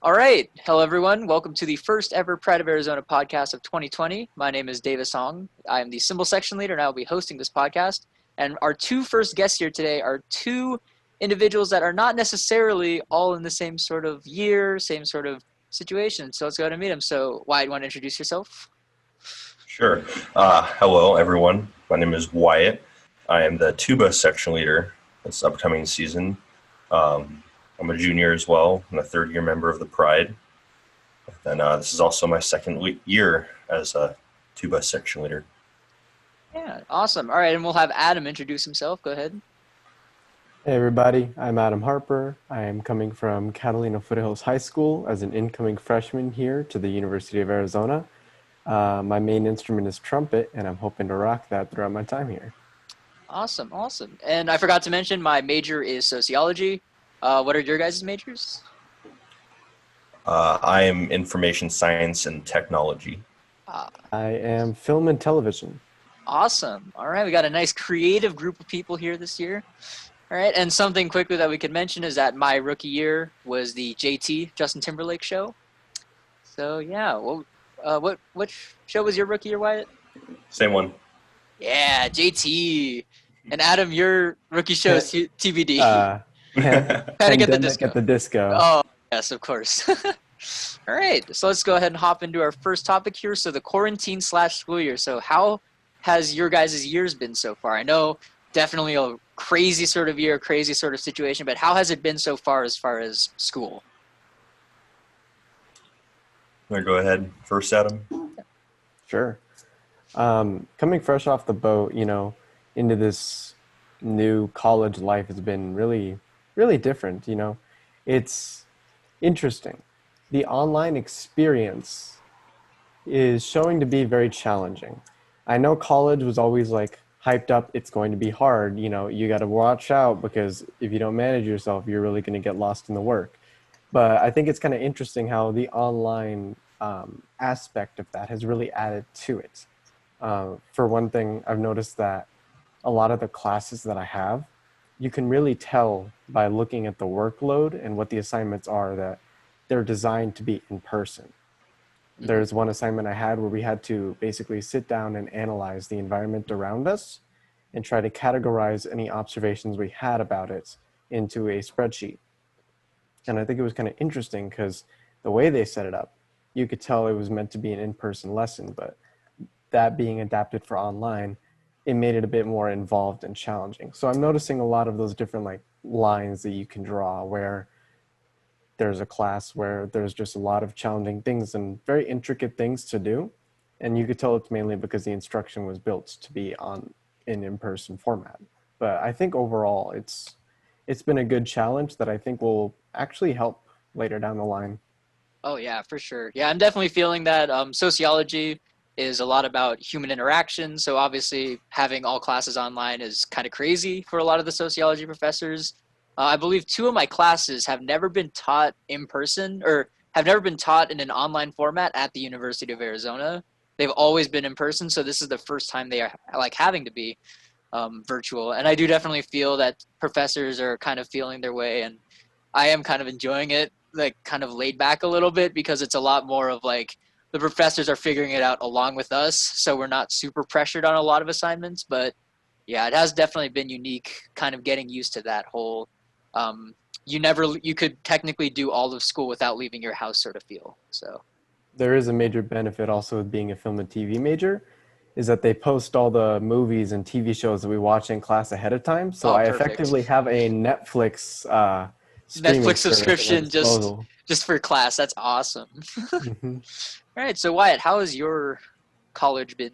All right. Hello, everyone. Welcome to the first ever Pride of Arizona podcast of 2020. My name is Davis Hong. I am the cymbal section leader, and I will be hosting this podcast. And our two first guests here today are two individuals that are not necessarily all in the same sort of year, same sort of situation. So let's go ahead and meet them. So, Wyatt, you want to introduce yourself? Sure. Hello, everyone. My name is Wyatt. I am the tuba section leader this upcoming season. I'm a junior as well. I'm a third-year member of the Pride. And this is also my second year as a tuba section leader. Yeah, awesome. All right, and we'll have Adam introduce himself. Go ahead. Hey everybody, I'm Adam Harper. I am coming from Catalina Foothills High School as an incoming freshman here to the University of Arizona. My main instrument is trumpet, and I'm hoping to rock that throughout my time here. Awesome. And I forgot to mention my major is sociology. What are your guys' majors? I am information science and technology. I am film and television. Awesome. All right, we got a nice creative group of people here this year. All right, and something quickly that we could mention is that my rookie year was the JT, Justin Timberlake show. So yeah, what show was your rookie year, Wyatt? Same one. Yeah, JT. And Adam, your rookie show is TBD. Panic at the Disco. Oh, yes, of course. All right, so let's go ahead and hop into our first topic here. So the quarantine/school year. So how has your guys' years been so far? I know definitely a crazy sort of year, crazy sort of situation, but how has it been so far as school? Want to go ahead first, Adam? Sure. Coming fresh off the boat, into this new college life has been really, really different. It's interesting. The online experience is showing to be very challenging. I know college was always like hyped up. It's going to be hard. You got to watch out because if you don't manage yourself, you're really going to get lost in the work. But I think it's kind of interesting how the online aspect of that has really added to it. For one thing, I've noticed that a lot of the classes that I have, you can really tell by looking at the workload and what the assignments are that they're designed to be in person. There's one assignment I had where we had to basically sit down and analyze the environment around us and try to categorize any observations we had about it into a spreadsheet. And I think it was kind of interesting because the way they set it up, you could tell it was meant to be an in-person lesson, but that being adapted for online, it made it a bit more involved and challenging. So I'm noticing a lot of those different lines that you can draw where there's a class where there's just a lot of challenging things and very intricate things to do. And you could tell it's mainly because the instruction was built to be on an in-person format. But I think overall it's been a good challenge that I think will actually help later down the line. Oh yeah, for sure. Yeah, I'm definitely feeling that sociology is a lot about human interaction. So obviously having all classes online is kind of crazy for a lot of the sociology professors. I believe two of my classes have never been taught in person or have never been taught in an online format at the University of Arizona. They've always been in person. So this is the first time they are having to be virtual. And I do definitely feel that professors are kind of feeling their way, and I am kind of enjoying it, kind of laid back a little bit because it's a lot more of the professors are figuring it out along with us. So we're not super pressured on a lot of assignments, but yeah, it has definitely been unique kind of getting used to that whole, you could technically do all of school without leaving your house sort of feel. So there is a major benefit also with being a film and TV major is that they post all the movies and TV shows that we watch in class ahead of time. So I effectively have a Netflix subscription just for class. That's awesome. Mm-hmm. All right. So Wyatt, how has your college been?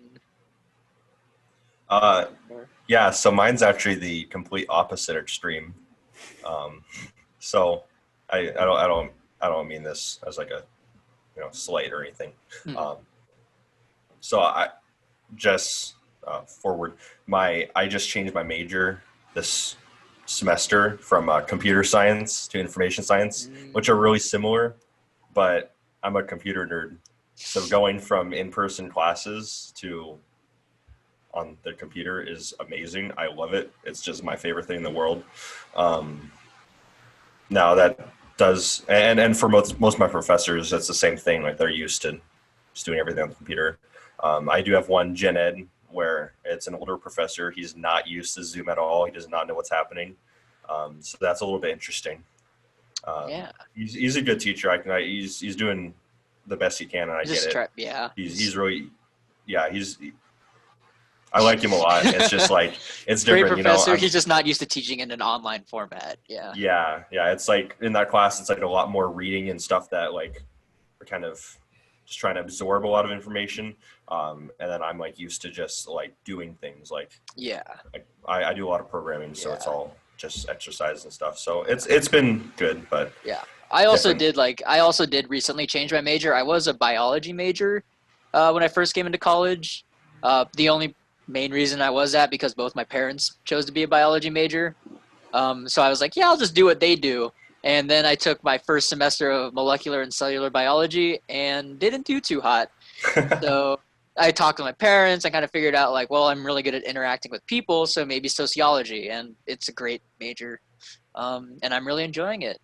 Yeah, so mine's actually the complete opposite extreme. So I don't mean this as like a slight or anything. So I just forward I just changed my major this semester from computer science to information science, which are really similar, but I'm a computer nerd. So going from in-person classes to on the computer is amazing. I love it. It's just my favorite thing in the world. Now that does, and for most of my professors, it's the same thing. Like they're used to just doing everything on the computer. I do have one gen ed where it's an older professor. He's not used to Zoom at all. He does not know what's happening. So that's a little bit interesting. Yeah. He's a good teacher. He's doing the best he can, and I get it. Yeah. He's really, yeah. I like him a lot. It's just like it's Great different, professor. He's just not used to teaching in an online format. Yeah. Yeah. It's like in that class, it's like a lot more reading and stuff that like we're kind of just trying to absorb a lot of information. And then I'm like used to just like doing things like I do a lot of programming, so it's all just exercise and stuff. So it's been good, but yeah. I also did recently change my major. I was a biology major when I first came into college. The only main reason I was that because both my parents chose to be a biology major. So I was like, yeah, I'll just do what they do. And then I took my first semester of molecular and cellular biology and didn't do too hot. So I talked to my parents. I kind of figured out like, well, I'm really good at interacting with people, so maybe sociology. And it's a great major. And I'm really enjoying it.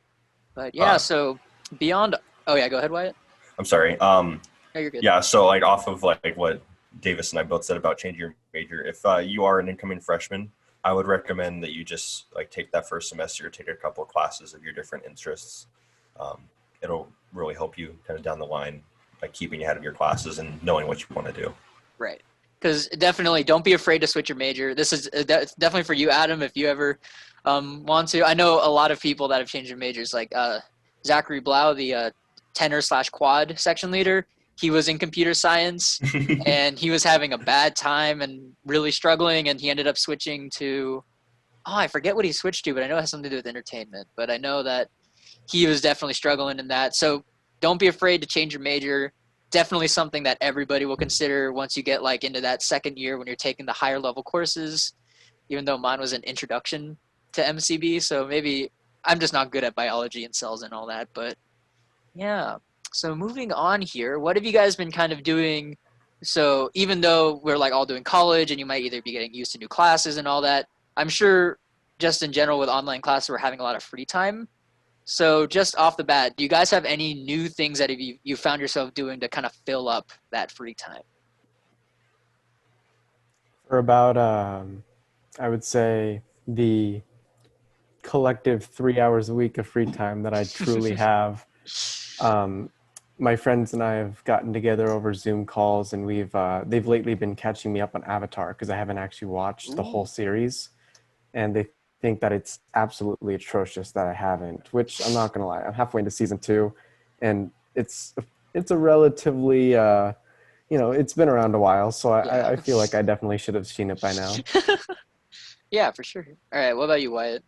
But yeah, so beyond – oh, yeah, go ahead, Wyatt. I'm sorry. No, you're good. Yeah, so like off of like what Davis and I both said about changing your major, if you are an incoming freshman, I would recommend that you just like take that first semester, take a couple of classes of your different interests. It'll really help you kind of down the line by keeping ahead of your classes and knowing what you want to do. Right. Because definitely don't be afraid to switch your major. This is definitely for you, Adam, if you ever want to. I know a lot of people that have changed their majors, like Zachary Blau, the tenor/quad section leader. He was in computer science, and he was having a bad time and really struggling, and he ended up switching to I forget what he switched to, but I know it has something to do with entertainment. But I know that he was definitely struggling in that. So don't be afraid to change your major. Definitely something that everybody will consider once you get like into that second year when you're taking the higher level courses, even though mine was an introduction to MCB. So maybe I'm just not good at biology and cells and all that, but yeah. So moving on here, what have you guys been kind of doing? So even though we're like all doing college and you might either be getting used to new classes and all that, I'm sure just in general with online classes, we're having a lot of free time. So just off the bat, do you guys have any new things that you found yourself doing to kind of fill up that free time? For about, I would say the collective 3 hours a week of free time that I truly have. My friends and I have gotten together over Zoom calls, and they've lately been catching me up on Avatar because I haven't actually watched the whole series, and they think that it's absolutely atrocious that I haven't. Which I'm not gonna lie, I'm halfway into season 2, and it's a relatively it's been around a while, so I feel like I definitely should have seen it by now. Yeah, for sure. All right, what about you, Wyatt?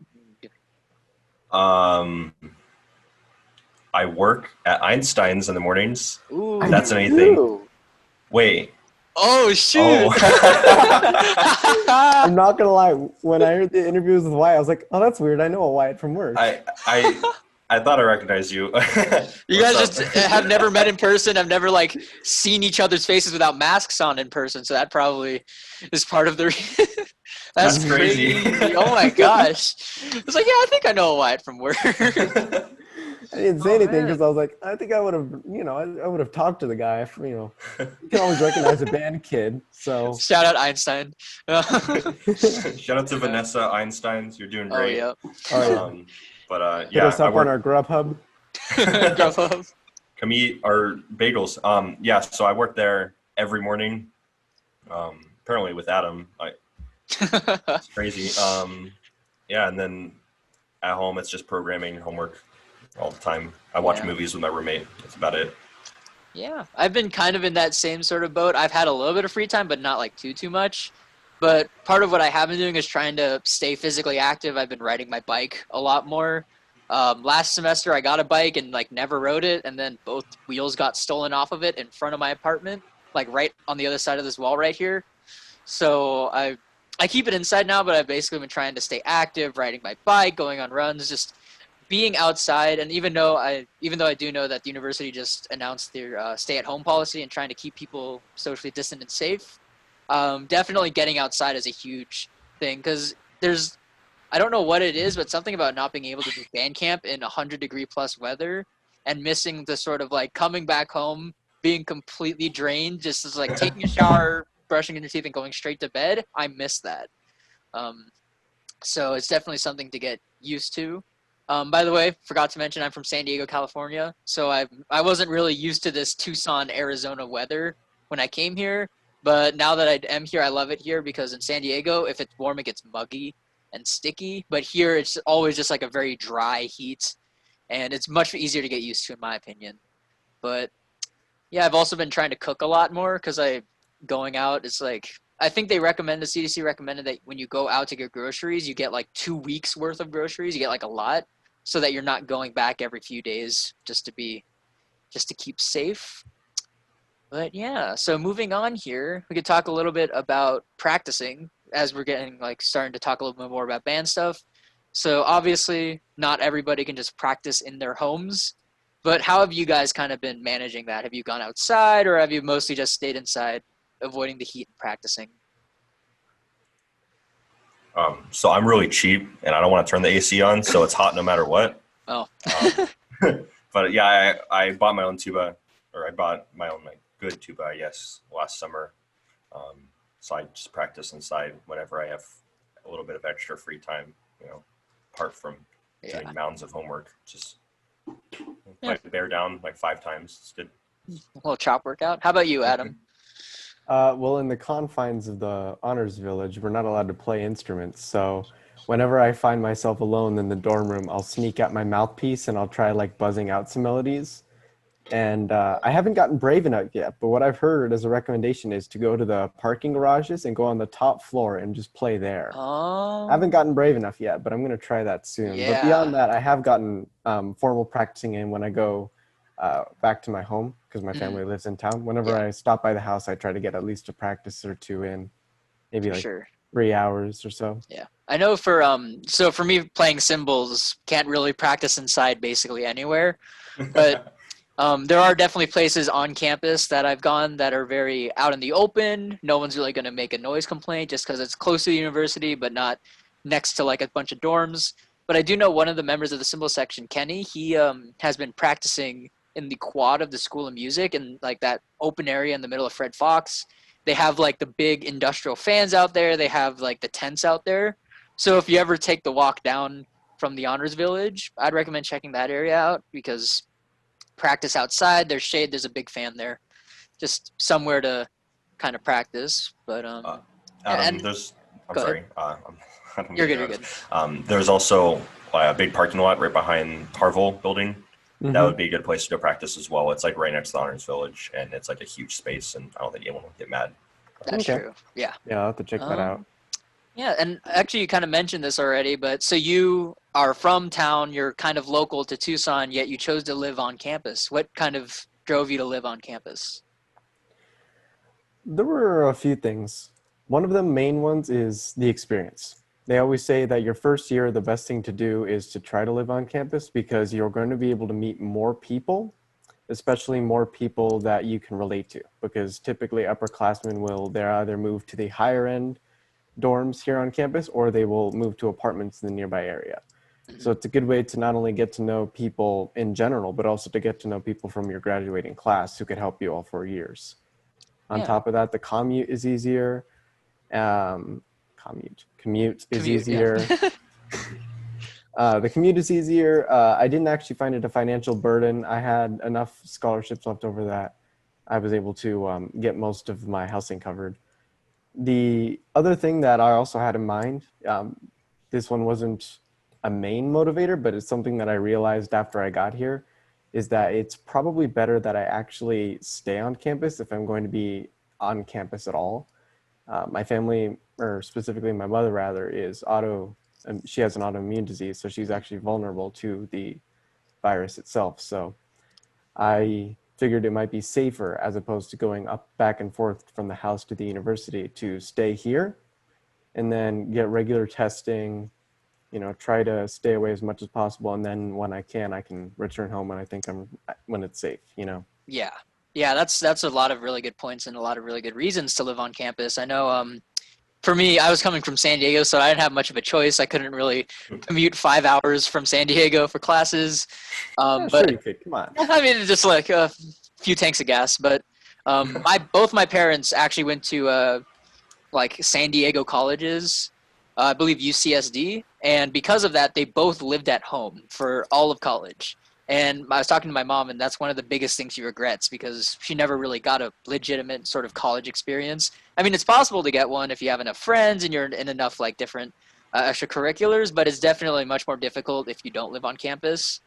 I work at Einstein's in the mornings. Ooh. That's anything. Wait. Oh, shoot. Oh. I'm not going to lie. When I heard the interviews with Wyatt, I was like, oh, that's weird. I know a Wyatt from work. I thought I recognized you. You guys just have never met in person. I've never like seen each other's faces without masks on in person. So that probably is part of the That's crazy. Oh my gosh. It's like, yeah, I think I know a Wyatt from work. I didn't say anything because I was like, I think I would have, I would have talked to the guy. You can always recognize a band kid. So shout out Einstein. Shout out to Vanessa Einsteins. You're doing great. Oh, yeah. But hit us up on our Grubhub. Grubhub. Come eat our bagels. So I work there every morning. Apparently with Adam, it's crazy. And then at home it's just programming, homework all the time. I watch movies with my roommate. That's about it. Yeah, I've been kind of in that same sort of boat. I've had a little bit of free time, but not like too much. But part of what I have been doing is trying to stay physically active. I've been riding my bike a lot more. Last semester I got a bike and like never rode it, and then both wheels got stolen off of it in front of my apartment, like right on the other side of this wall right here. So I keep it inside now, but I've basically been trying to stay active, riding my bike, going on runs, just being outside. And even though I do know that the university just announced their stay-at-home policy and trying to keep people socially distant and safe, definitely getting outside is a huge thing because there's I don't know what it is, but something about not being able to do band camp in 100-degree plus weather and missing the sort of like coming back home, being completely drained, just as like taking a shower, brushing your teeth, and going straight to bed. I miss that. Um, so it's definitely something to get used to. By the way, forgot to mention I'm from San Diego, California, so I wasn't really used to this Tucson, Arizona weather when I came here. But now that I am here, I love it here because in San Diego, if it's warm, it gets muggy and sticky. But here, it's always just like a very dry heat, and it's much easier to get used to, in my opinion. But yeah, I've also been trying to cook a lot more because I going out. It's like I think the CDC recommended that when you go out to get groceries, you get like 2 weeks worth of groceries. You get like a lot, so that you're not going back every few days just to keep safe. But yeah, so moving on here, we could talk a little bit about practicing as we're getting like starting to talk a little bit more about band stuff. So obviously, not everybody can just practice in their homes. But how have you guys kind of been managing that? Have you gone outside or have you mostly just stayed inside, avoiding the heat and practicing? So I'm really cheap, and I don't want to turn the AC on, so it's hot no matter what. Oh, But yeah, I bought my own tuba, or I bought my own like good tuba, I guess, last summer. So I just practice inside whenever I have a little bit of extra free time, apart from yeah. doing mounds of homework. Just Yeah. like bear down like 5 times. It's good. A little chop workout. How about you, Adam? Well, in the confines of the honors village, we're not allowed to play instruments. So whenever I find myself alone in the dorm room, I'll sneak out my mouthpiece and I'll try like buzzing out some melodies. And I haven't gotten brave enough yet, but what I've heard as a recommendation is to go to the parking garages and go on the top floor and just play there. I haven't gotten brave enough yet, but I'm going to try that soon. But Yeah. beyond that, I have gotten formal practicing in when I go back to my home because my Mhm. family lives in town. Whenever Yeah, I stop by the house, I try to get at least a practice or two in, maybe for like sure. 3 hours or so. Yeah. I know so for me playing cymbals can't really practice inside basically anywhere, but there are definitely places on campus that I've gone that are very out in the open. No one's really going to make a noise complaint just because it's close to the university, but not next to like a bunch of dorms. But I do know one of the members of the cymbal section, Kenny. He has been practicing in the quad of the School of Music and like that open area in the middle of Fred Fox. They have like the big industrial fans out there. They have like the tents out there. So if you ever take the walk down from the Honors Village, I'd recommend checking that area out because practice outside. There's shade. There's a big fan there. Just somewhere to kind of practice. But Uh, yeah, Adam, and I'm go ahead. sorry. I don't You're mean to good. You're interrupt. good. There's also a big parking lot right behind Harville building. That Hmm. would be a good place to go practice as well. It's like right next to the Honors Village, and it's like a huge space, and I don't think anyone will get mad. That's Okay. true. Yeah. Yeah, I'll have to check that out. Um. Yeah, and actually, you kind of mentioned this already, but so you are from town. You're kind of local to Tucson, yet you chose to live on campus. What kind of drove you to live on campus? There were a few things. One of the main ones is the experience. They always say that your first year, the best thing to do is to try to live on campus because you're going to be able to meet more people, especially more people that you can relate to. Because typically upperclassmen will they either move to the higher end dorms here on campus or they will move to apartments in the nearby area. So Mhm. it's a good way to not only get to know people in general, but also to get to know people from your graduating class who could help you all 4 years. On Yeah, top of that, the commute is easier. Commute is commute. Yeah. easier. The commute is easier. I didn't actually find it a financial burden. I had enough scholarships left over that I was able to get most of my housing covered. The other thing that I also had in mind, this one wasn't a main motivator, but it's something that I realized after I got here, is that it's probably better that I actually stay on campus if I'm going to be on campus at all. My family, or specifically my mother rather, she has an autoimmune disease, so she's Mhm. actually vulnerable to the virus itself. So I figured it might be safer as opposed to going up back and forth from the house to the university to stay here and then get regular testing, try to stay away as much as possible. And then when I can return home when it's safe. Yeah. Yeah, that's a lot of really good points and a lot of really good reasons to live on campus. I know for me, I was coming from San Diego, so I didn't have much of a choice. I couldn't really commute 5 hours from San Diego for classes. Yeah, sure But you could. Come on. I mean, just like a few tanks of gas. But both my parents actually went to like San Diego colleges. I believe UCSD, and because of that, they both lived at home for all of college. And I was talking to my mom, and that's one of the biggest things she regrets because she never really got a legitimate sort of college experience. I mean, it's possible to get one if you have enough friends and you're in enough like different extracurriculars, but it's definitely much more difficult if you don't live on campus.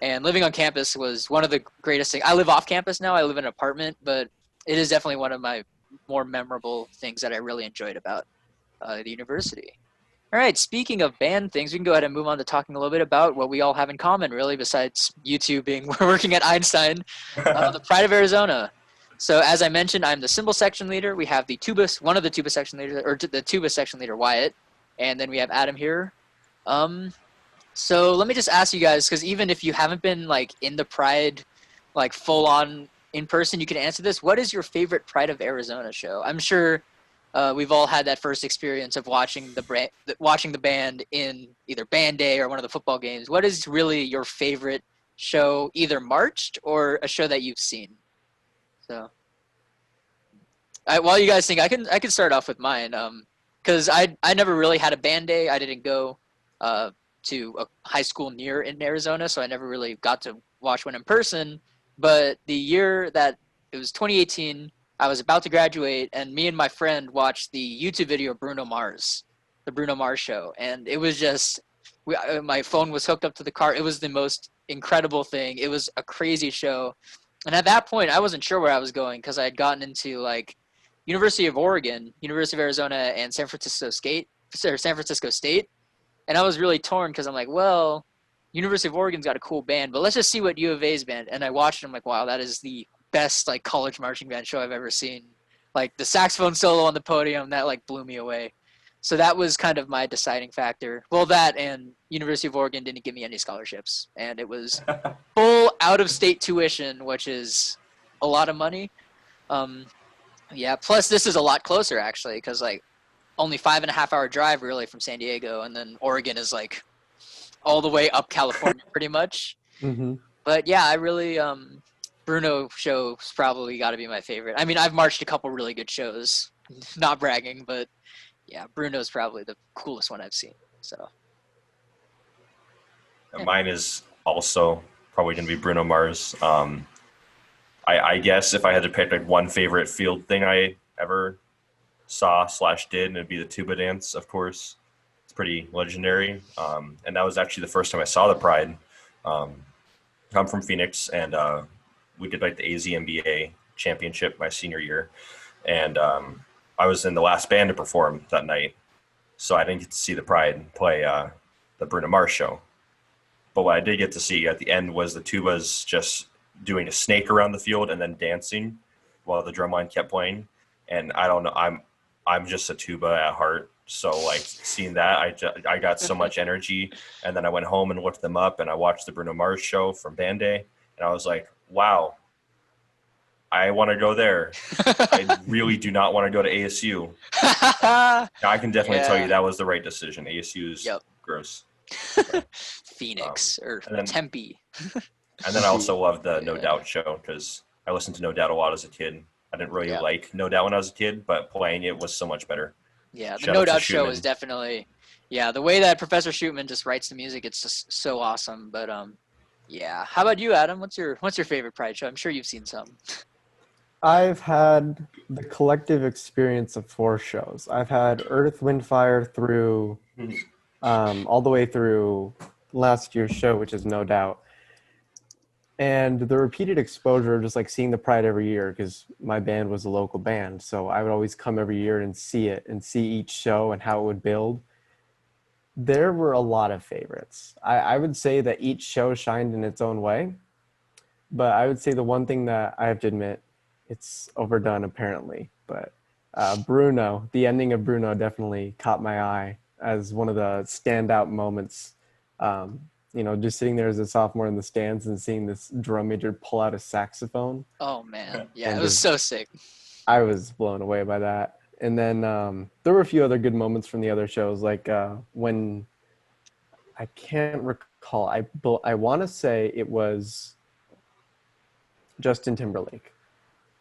And living on campus was one of the greatest things. I live off campus now. I live in an apartment, but it is definitely one of my more memorable things that I really enjoyed about the university. All right, speaking of band things, we can go ahead and move on to talking a little bit about what we all have in common, really, besides you two being working at Einstein, the Pride of Arizona. So as I mentioned, I'm the cymbal section leader. We have the tuba, one of the tuba section leaders, or the tuba section leader, Wyatt, and then we have Adam here. So let me just ask you guys, because even if you haven't been like in the Pride, like full on in person, you can answer this. What is your favorite Pride of Arizona show? I'm sure we've all had that first experience of watching the band in either band day or one of the football games. What is really your favorite show, either marched or a show that you've seen? So, while you guys think, I can start off with mine. Because I never really had a band day. I didn't go to a high school near in Arizona, so I never really got to watch one in person. But the year that it was 2018, I was about to graduate, and me and my friend watched the YouTube video of Bruno Mars, the Bruno Mars show, and it was just my phone was hooked up to the car. It was the most incredible thing. It was a crazy show, and at that point, I wasn't sure where I was going because I had gotten into like University of Oregon, University of Arizona, and San Francisco State. And I was really torn because I'm like, well, University of Oregon's got a cool band, but let's just see what U of A's band. And I watched it. I'm like, wow, that is the best like college marching band show I've ever seen. Like the saxophone solo on the podium, that like blew me away. So that was kind of my deciding factor. Well, that and University of Oregon didn't give me any scholarships, and it was full out-of-state tuition, which is a lot of money. Yeah. Plus, this is a lot closer actually, because like only 5.5 hour drive really from San Diego, and then Oregon is like all the way up California pretty much. Mm-hmm. But yeah, I really Bruno show's probably got to be my favorite. I mean, I've marched a couple really good shows, not bragging, but yeah, Bruno's probably the coolest one I've seen. So yeah. Mine is also probably going to be Bruno Mars. I guess if I had to pick like one favorite field thing I ever saw/did, it'd be the tuba dance, of course. It's pretty legendary. And that was actually the first time I saw the Pride. I'm from Phoenix, and we did like the AZMBA championship my senior year. And I was in the last band to perform that night. So I didn't get to see the Pride play the Bruno Mars show. But what I did get to see at the end was the tubas just doing a snake around the field and then dancing while the drumline kept playing. And I don't know, I'm just a tuba at heart. So like seeing that, I got so much energy. And then I went home and looked them up, and I watched the Bruno Mars show from Band Day. And I was like, wow, I want to go there. I really do not want to go to ASU. I can definitely tell you that was the right decision. ASU is gross. Phoenix or then, Tempe. And then I also loved the No Doubt show because I listened to No Doubt a lot as a kid. I didn't really like No Doubt when I was a kid, but playing it was so much better. Yeah, the No Doubt show is definitely, the way that Professor Shootman just writes the music, it's just so awesome. But yeah. How about you, Adam? What's your favorite Pride show? I'm sure you've seen some. I've had the collective experience of 4 shows. I've had Earth, Wind, Fire through all the way through last year's show, which is No Doubt. And the repeated exposure, just like seeing the Pride every year, because my band was a local band. So I would always come every year and see it and see each show and how it would build. There were a lot of favorites. I would say that each show shined in its own way. But I would say the one thing that I have to admit, it's overdone apparently. But Bruno, the ending of Bruno definitely caught my eye as one of the standout moments. Just sitting there as a sophomore in the stands and seeing this drum major pull out a saxophone. Oh man, yeah, it was so sick. I was blown away by that. And then there were a few other good moments from the other shows, like when I can't recall. I want to say it was Justin Timberlake.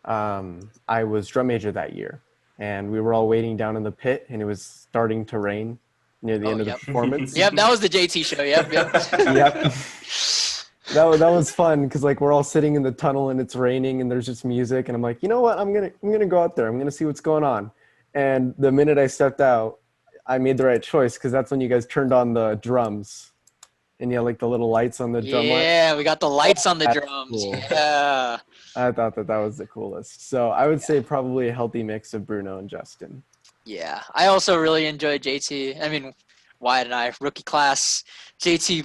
I was drum major that year, and we were all waiting down in the pit, and it was starting to rain near the Oh, end of the yep. performance. Yep, that was the JT show. Yep, yep. Yep. That was fun because like we're all sitting in the tunnel and it's raining and there's just music, and I'm like, you know what, I'm gonna go out there. I'm gonna see what's going on. And the minute I stepped out, I made the right choice because that's when you guys turned on the drums, and you had like the little lights on the drum line. Yeah, we got the lights on the That's drums. cool. Yeah. I thought that was the coolest. So I would say probably a healthy mix of Bruno and Justin. Yeah, I also really enjoyed JT. I mean, Wyatt and I, rookie class, JT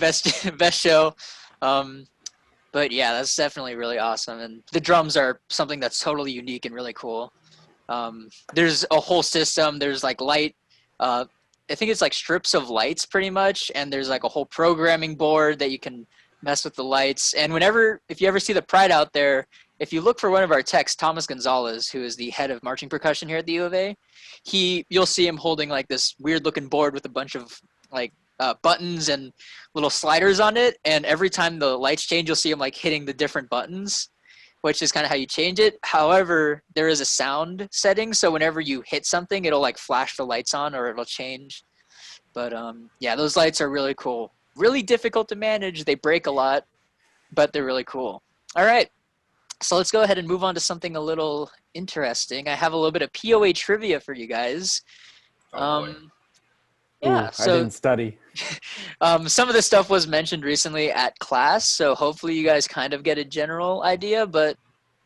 best show. But yeah, that's definitely really awesome. And the drums are something that's totally unique and really cool. There's a whole system. There's like light. I think it's like strips of lights pretty much. And there's like a whole programming board that you can mess with the lights. And if you ever see the Pride out there, if you look for one of our techs, Thomas Gonzalez, who is the head of marching percussion here at the U of A, you'll see him holding like this weird looking board with a bunch of like buttons and little sliders on it. And every time the lights change, you'll see him like hitting the different buttons, which is kind of how you change it. However, there is a sound setting. So whenever you hit something, it'll like flash the lights on or it'll change. But yeah, those lights are really cool. Really difficult to manage. They break a lot, but they're really cool. All right. So let's go ahead and move on to something a little interesting. I have a little bit of POA trivia for you guys. Oh, boy. Yeah, Ooh, so I didn't study. some of this stuff was mentioned recently at class, so hopefully you guys kind of get a general idea, but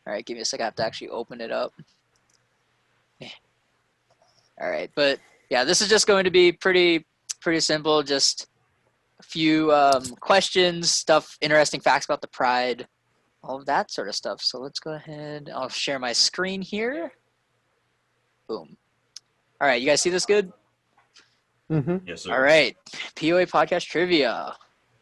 all right, give me a second. I have to actually open it up. All right, but yeah, this is just going to be pretty simple, just a few questions, interesting facts about the Pride, all of that sort of stuff. So let's go ahead. I'll share my screen here. Boom. All right, you guys see this good? Mm-hmm. Yes, sir. All right, POA podcast trivia.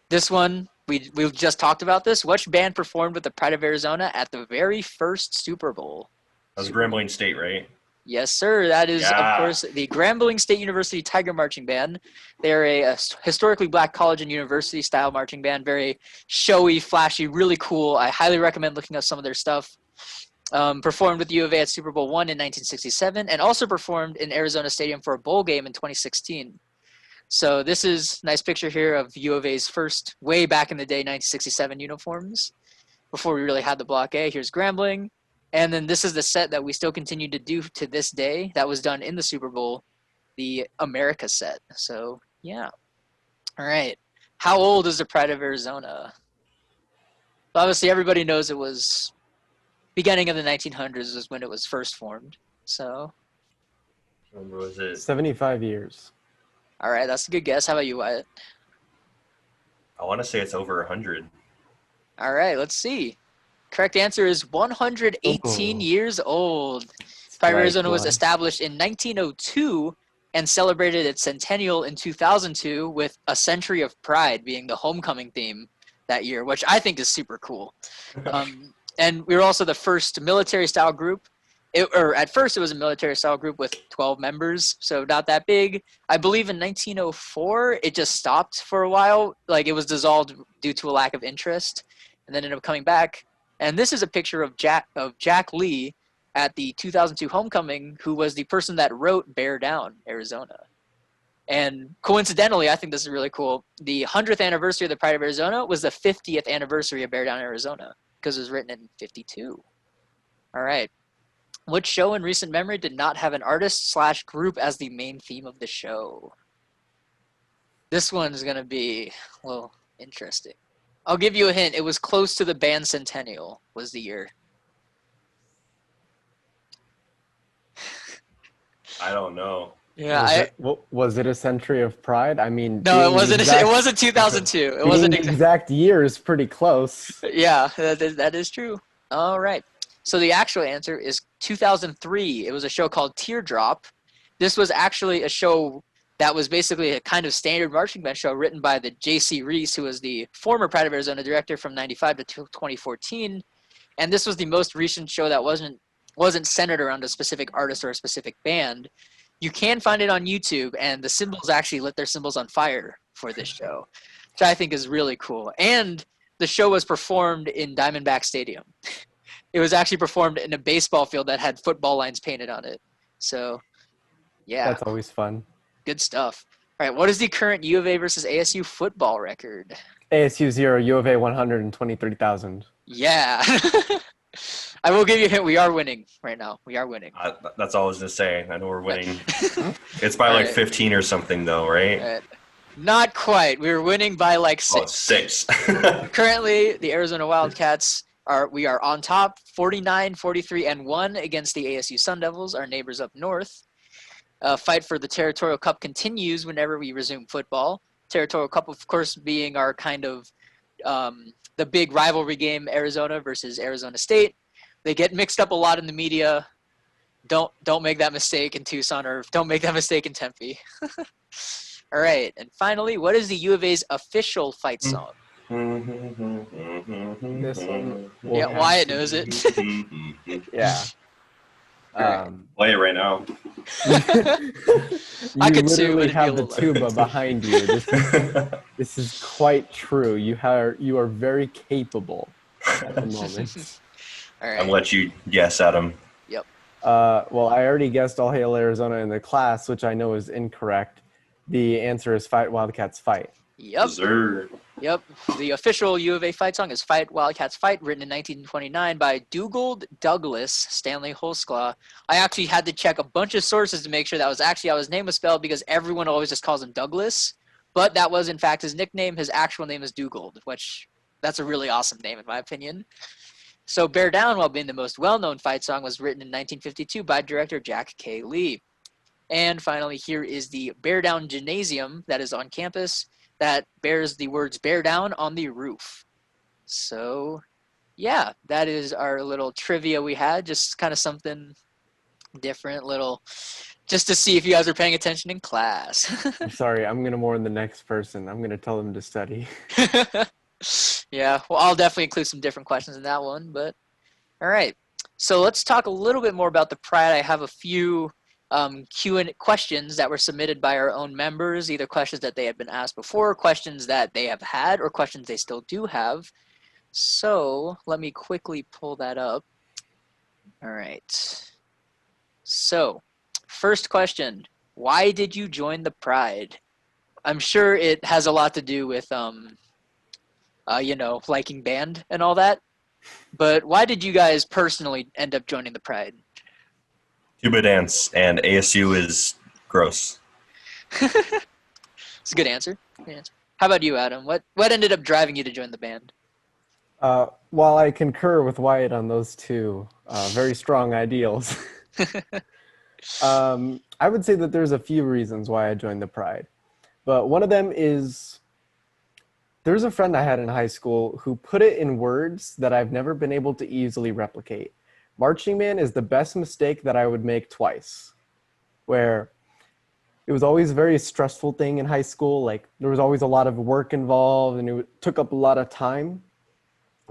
This one, we just talked about this. Which band performed with the Pride of Arizona at the very first Super Bowl? That's Grambling State, right? Yes, sir. That is, Yeah. of course, the Grambling State University Tiger Marching Band. They're a historically black college and university style marching band. Very showy, flashy, really cool. I highly recommend looking up some of their stuff. Performed with U of A at Super Bowl I in 1967 and also performed in Arizona Stadium for a bowl game in 2016. So this is a nice picture here of U of A's first, way back in the day, 1967 uniforms. Before we really had the Block A, here's Grambling. And then this is the set that we still continue to do to this day that was done in the Super Bowl, the America set. So, yeah. All right. How old is the Pride of Arizona? Obviously, everybody knows it was beginning of the 1900s is when it was first formed. So, When was it? 75 years. all right. That's a good guess. How about you, Wyatt? I want to say it's over 100. All right. Let's see. Correct answer is 118 Oh. years old. Pride of Right Arizona was one. established in 1902 and celebrated its centennial in 2002 with A Century of Pride being the homecoming theme that year, which I think is super cool. And we were also the first military-style group. At first, it was a military-style group with 12 members, so not that big. I believe in 1904, it just stopped for a while. Like, it was dissolved due to a lack of interest, and then ended up coming back. And this is a picture of Jack Lee at the 2002 homecoming, who was the person that wrote Bear Down, Arizona. And coincidentally, I think this is really cool. The 100th anniversary of the Pride of Arizona was the 50th anniversary of Bear Down, Arizona, because it was written in 52. All right. Which show in recent memory did not have an artist/group as the main theme of the show? This one's going to be, well, interesting. I'll give you a hint. It was close to the band centennial was the year. I don't know. Yeah, Was it a Century of Pride? I mean, no, it being the wasn't. exact- It wasn't 2002. It being wasn't the exact year is pretty close. Yeah, that is true. All right. So the actual answer is 2003. It was a show called Teardrop. This was actually a show that was basically a kind of standard marching band show written by the J.C. Reese, who was the former Pride of Arizona director from 95 to 2014. And this was the most recent show that wasn't wasn't centered around a specific artist or a specific band. You can find it on YouTube, and the cymbals actually lit their cymbals on fire for this show, which I think is really cool. And the show was performed in Diamondback Stadium. It was actually performed in a baseball field that had football lines painted on it. So, yeah, That's always fun. good stuff. All right, what is the current U of A versus ASU football record? ASU 0, U of A 123,000. Yeah. I will give you a hint. We are winning right now. We are winning. That's all I was going to say. I know we're winning. It's by like 15 or something, though, right? All right. Not quite. We were winning by like 6. Oh, it's 6. Currently, the Arizona Wildcats we are on top, 49, 43, and 1 against the ASU Sun Devils, our neighbors up north. Fight for the Territorial Cup continues whenever we resume football. Territorial Cup, of course, being our kind of the big rivalry game, Arizona versus Arizona State. They get mixed up a lot in the media. Don't make that mistake in Tucson, or don't make that mistake in Tempe. All right, and finally, what is the U of A's official fight song? This one. Yeah, Wyatt knows it. Yeah. Play it right now. I You could sue, literally but it'd be a have the little tuba behind you. This is quite true. You are very capable at the moment. All right. I'll let you guess, Adam. Yep. Well, I already guessed All Hail Arizona in the class, which I know is incorrect. The answer is Fight Wildcats Fight. Yep. Sir. Yep. The official U of A fight song is Fight Wildcats Fight, written in 1929 by Dugald Douglas Stanley Holsclaw. I actually had to check a bunch of sources to make sure that was actually how his name was spelled, because everyone always just calls him Douglas. But that was, in fact, his nickname. His actual name is Dugald, which that's a really awesome name, in my opinion. So Bear Down, while being the most well-known fight song, was written in 1952 by director Jack K. Lee. And finally, here is the Bear Down Gymnasium that is on campus that bears the words Bear Down on the roof. So, yeah, that is our little trivia we had. Just kind of something different, just to see if you guys are paying attention in class. I'm sorry, I'm going to warn the next person. I'm going to tell them to study. Yeah, well, I'll definitely include some different questions in that one. But, all right. So let's talk a little bit more about the Pride. I have a few Q&A questions that were submitted by our own members, either questions that they had been asked before, questions that they have had, or questions they still do have. So let me quickly pull that up. All right. So first question, why did you join the Pride? I'm sure it has a lot to do with, liking band and all that. But why did you guys personally end up joining the Pride? Tuba dance, and ASU is gross. It's a good answer. How about you, Adam? What ended up driving you to join the band? While I concur with Wyatt on those two very strong ideals, I would say that there's a few reasons why I joined the Pride. But one of them is there's a friend I had in high school who put it in words that I've never been able to easily replicate. Marching band is the best mistake that I would make twice, where it was always a very stressful thing in high school. Like there was always a lot of work involved and it took up a lot of time.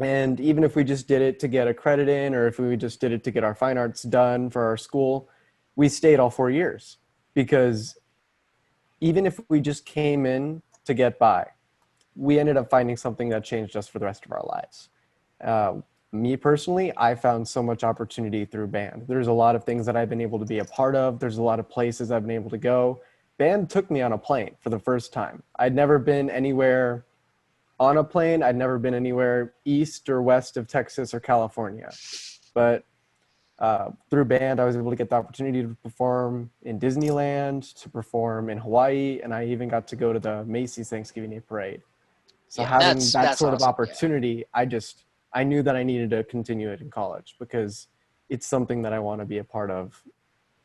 And even if we just did it to get a credit in, or if we just did it to get our fine arts done for our school, we stayed all 4 years, because even if we just came in to get by, we ended up finding something that changed us for the rest of our lives. Me personally, I found so much opportunity through band. There's a lot of things that I've been able to be a part of. There's a lot of places I've been able to go. Band took me on a plane for the first time. I'd never been anywhere on a plane. I'd never been anywhere east or west of Texas or California. But through band, I was able to get the opportunity to perform in Disneyland, to perform in Hawaii, and I even got to go to the Macy's Thanksgiving Day Parade. So Yeah, having that's that sort of awesome. opportunity, yeah. I knew that I needed to continue it in college, because it's something that I want to be a part of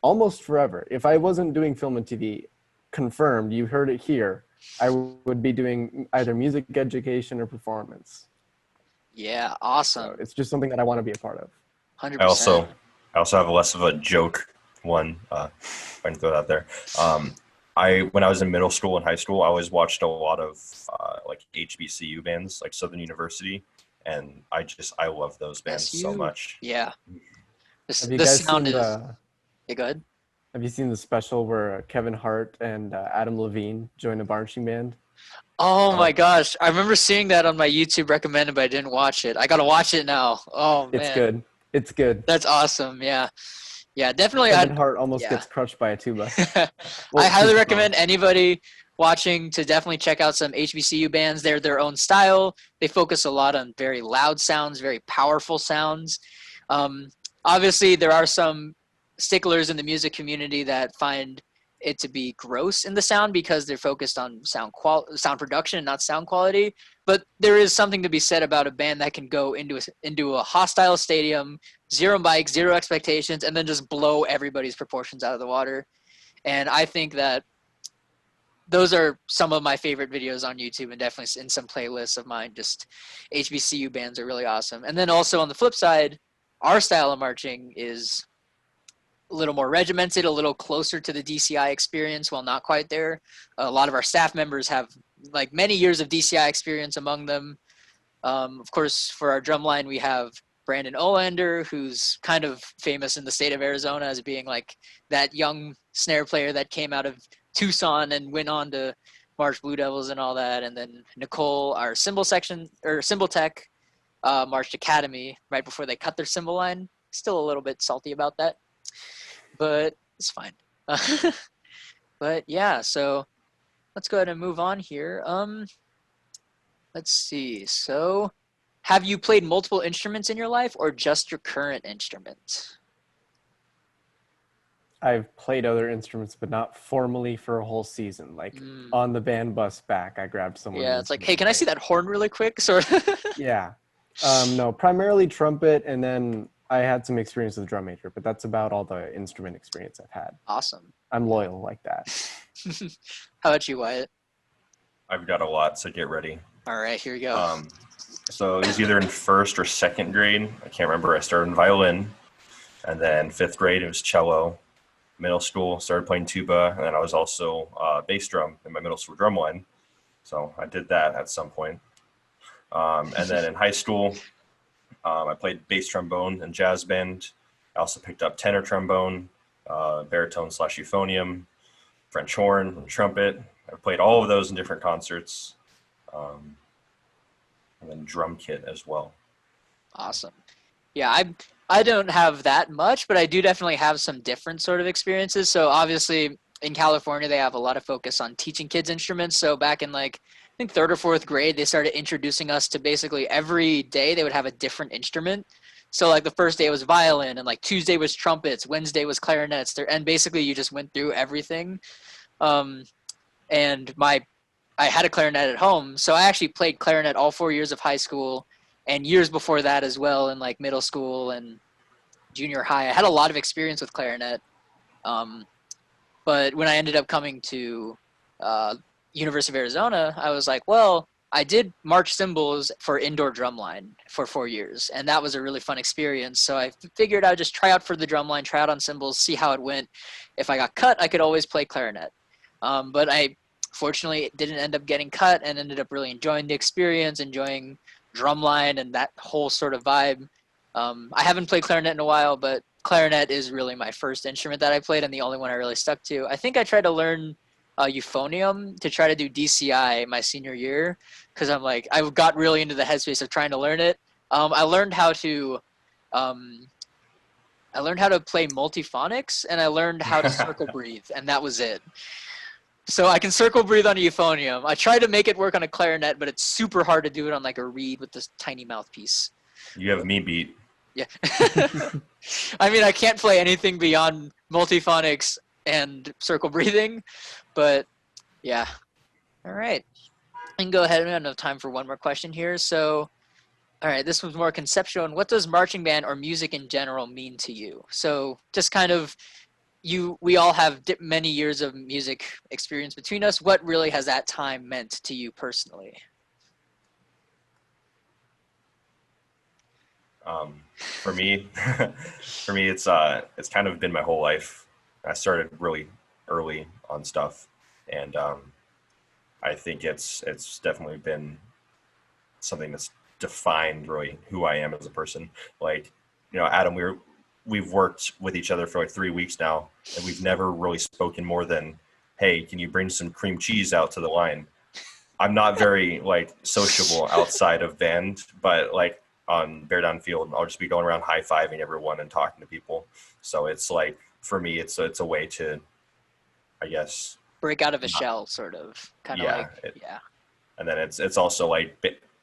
almost forever. If I wasn't doing film and TV, confirmed, you heard it here, I would be doing either music education or performance. Yeah, awesome. So it's just something that I want to be a part of. 100%. I also have less of a joke one, if I can throw that there. When I was in middle school and high school, I always watched a lot of like HBCU bands, like Southern University, and I love those bands so much. Yeah. Have you The guys sound seen is the yeah, good. Have you seen the special where Kevin Hart and Adam Levine join a marching band? Oh my Oh, gosh, I remember seeing that on my YouTube recommended, but I didn't watch it. I gotta watch it now. Oh It's man, good. It's good. that's awesome. Yeah, yeah, definitely. Kevin Hart almost Yeah, gets crushed by a tuba. I Well, highly tuba song. recommend anybody watching to definitely check out some HBCU bands. They're their own style. They focus a lot on very loud sounds, very powerful sounds. Um, Obviously, there are some sticklers in the music community that find it to be gross in the sound because they're focused on sound production, not sound quality. But there is something to be said about a band that can go into a hostile stadium, zero mics, zero expectations, and then just blow everybody's proportions out of the water. And I think that those are some of my favorite videos on YouTube, and definitely in some playlists of mine. Just HBCU bands are really awesome. And then also on the flip side, our style of marching is a little more regimented, a little closer to the DCI experience, while not quite there. A lot of our staff members have like many years of DCI experience among them. Of course, for our drum line, we have Brandon Olander, who's kind of famous in the state of Arizona as being like that young snare player that came out of Tucson and went on to March Blue Devils and all that. And then Nicole, our cymbal section or cymbal tech, marched Academy right before they cut their cymbal line. Still a little bit salty about that, but it's fine. But yeah, so let's go ahead and move on here. Let's see. So, have you played multiple instruments in your life or just your current instrument? I've played other instruments, but not formally for a whole season. Like Mm, on the band bus back, I grabbed someone's yeah, it's like, instrument hey, and can I see played. that horn really quick? Sort of. Yeah. No, primarily trumpet, and then I had some experience with drum major, but that's about all the instrument experience I've had. Awesome. I'm Yeah. loyal like that. How about you, Wyatt? I've got a lot, so get ready. All right, here we go. So it was either in first or second grade. I can't remember. I started in violin, and then fifth grade it was cello. Middle school started playing tuba, and then I was also bass drum in my middle school drum line. So I did that at some point. And then in high school, I played bass trombone and jazz band. I also picked up tenor trombone, baritone / euphonium, French horn, and trumpet. I played all of those in different concerts, um, and then drum kit as well. Awesome. Yeah, I don't have that much, but I do definitely have some different sort of experiences. So obviously in California they have a lot of focus on teaching kids instruments. So back in like I think third or fourth grade, they started introducing us to basically every day they would have a different instrument. So like the first day was violin, and like Tuesday was trumpets, Wednesday was clarinets, and basically you just went through everything. Um, and I had a clarinet at home, so I actually played clarinet all 4 years of high school, and years before that as well in like middle school and junior high. I had a lot of experience with clarinet, um, but when I ended up coming to uh, University of Arizona, I was like, well, I did march cymbals for indoor drumline for 4 years, and that was a really fun experience. So I figured I'd just try out for the drumline, try out on cymbals, see how it went. If I got cut, I could always play clarinet. But I fortunately didn't end up getting cut and ended up really enjoying the experience, enjoying drumline and that whole sort of vibe. I haven't played clarinet in a while, but clarinet is really my first instrument that I played and the only one I really stuck to. I think I tried to learn euphonium to try to do DCI my senior year because I'm like I got really into the headspace of trying to learn it. I learned how to um, I learned how to play multiphonics and I learned how to circle breathe, and that was it. So I can circle breathe on a euphonium. I tried to make it work on a clarinet, but it's super hard to do it on like a reed with this tiny mouthpiece. You have me beat. Yeah. I mean, I can't play anything beyond multiphonics and circle breathing, but yeah. All right. I can go ahead. We have enough time for one more question here. So, all right, this was more conceptual. And what does marching band or music in general mean to you? So, just kind of we all have many years of music experience between us. What really has that time meant to you personally? For me, it's kind of been my whole life. I started really early on stuff, and I think it's definitely been something that's defined really who I am as a person. Like, Adam, we've worked with each other for like 3 weeks now, and we've never really spoken more than, "Hey, can you bring some cream cheese out to the line?" I'm not very like sociable outside of band, but like on Bear Down Field, I'll just be going around high fiving everyone and talking to people. So it's like for me, it's a way to, I guess, Break out of a not, shell, sort of, kind of yeah. like, yeah. And then it's also like